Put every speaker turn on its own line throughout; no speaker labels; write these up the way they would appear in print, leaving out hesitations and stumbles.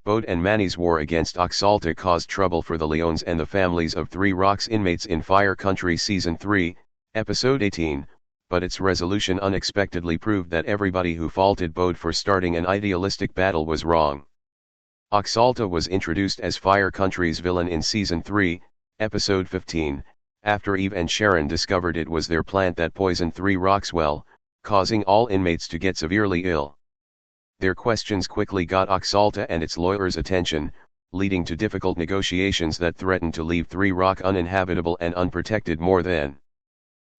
Bode and Manny's war against Oxalta caused trouble for the Leones and the families of Three Rocks inmates in Fire Country Season 3, Episode 18, but its resolution unexpectedly proved that everybody who faulted Bode for starting an idealistic battle was wrong. Oxalta was introduced as Fire Country's villain in Season 3, Episode 15, after Eve and Sharon discovered it was their plant that poisoned Three Rocks well, causing all inmates to get severely ill. Their questions quickly got Oxalta and its lawyers' attention, leading to difficult negotiations that threatened to leave Three Rock uninhabitable and unprotected more than.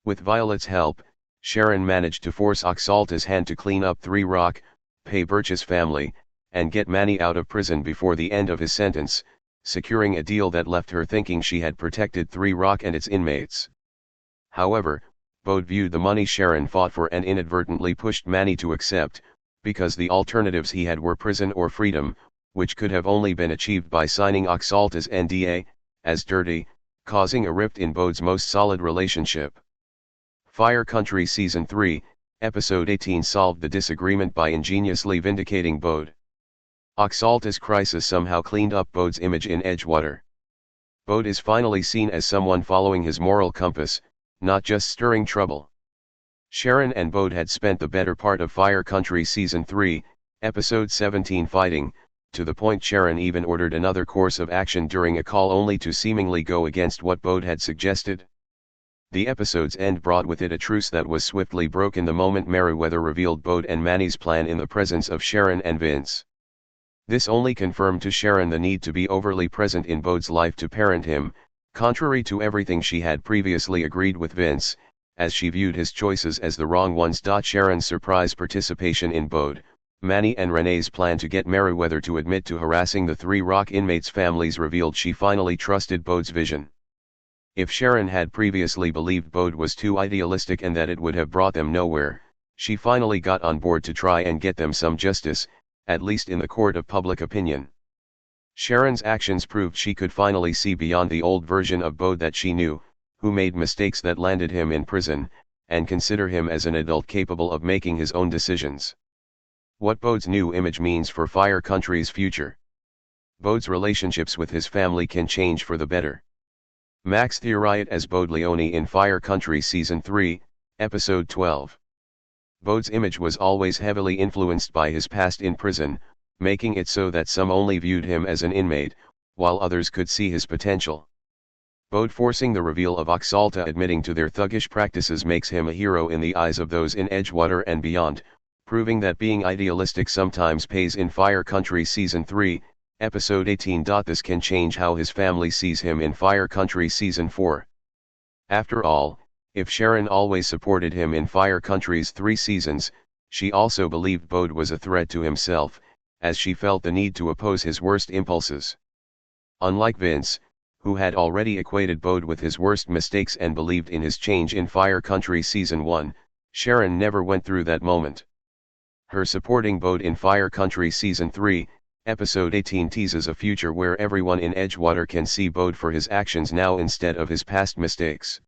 With Violet's help, Sharon managed to force Oxalta's hand to clean up Three Rock, pay Birch's family, and get Manny out of prison before the end of his sentence, securing a deal that left her thinking she had protected Three Rock and its inmates. However, Bode viewed the money Sharon fought for and inadvertently pushed Manny to accept, because the alternatives he had were prison or freedom, which could have only been achieved by signing Oxalta's NDA, as dirty, causing a rift in Bode's most solid relationship. Fire Country Season 3, Episode 18 solved the disagreement by ingeniously vindicating Bode. Oxalta's crisis somehow cleaned up Bode's image in Edgewater. Bode is finally seen as someone following his moral compass, not just stirring trouble. Sharon and Bode had spent the better part of Fire Country Season 3, Episode 17 fighting, to the point Sharon even ordered another course of action during a call only to seemingly go against what Bode had suggested. The episode's end brought with it a truce that was swiftly broken the moment Meriwether revealed Bode and Manny's plan in the presence of Sharon and Vince. This only confirmed to Sharon the need to be overly present in Bode's life to parent him, contrary to everything she had previously agreed with Vince, as she viewed his choices as the wrong ones. Sharon's surprise participation in Bode, Manny and Renee's plan to get Meriwether to admit to harassing the Three Rock inmates' families revealed she finally trusted Bode's vision. If Sharon had previously believed Bode was too idealistic and that it would have brought them nowhere, she finally got on board to try and get them some justice, at least in the court of public opinion. Sharon's actions proved she could finally see beyond the old version of Bode that she knew, who made mistakes that landed him in prison, and consider him as an adult capable of making his own decisions. What Bode's new image means for Fire Country's future. Bode's relationships with his family can change for the better. Max theorized as Bode Leone in Fire Country Season 3, Episode 12. Bode's image was always heavily influenced by his past in prison, making it so that some only viewed him as an inmate, while others could see his potential. Bode forcing the reveal of Oxalta admitting to their thuggish practices makes him a hero in the eyes of those in Edgewater and beyond, proving that being idealistic sometimes pays in Fire Country Season 3, Episode 18. This can change how his family sees him in Fire Country Season 4. After all, if Sharon always supported him in Fire Country's 3 seasons, she also believed Bode was a threat to himself, as she felt the need to oppose his worst impulses. Unlike Vince, who had already equated Bode with his worst mistakes and believed in his change in Fire Country Season 1, Sharon never went through that moment. Her supporting Bode in Fire Country Season 3, Episode 18 teases a future where everyone in Edgewater can see Bode for his actions now instead of his past mistakes.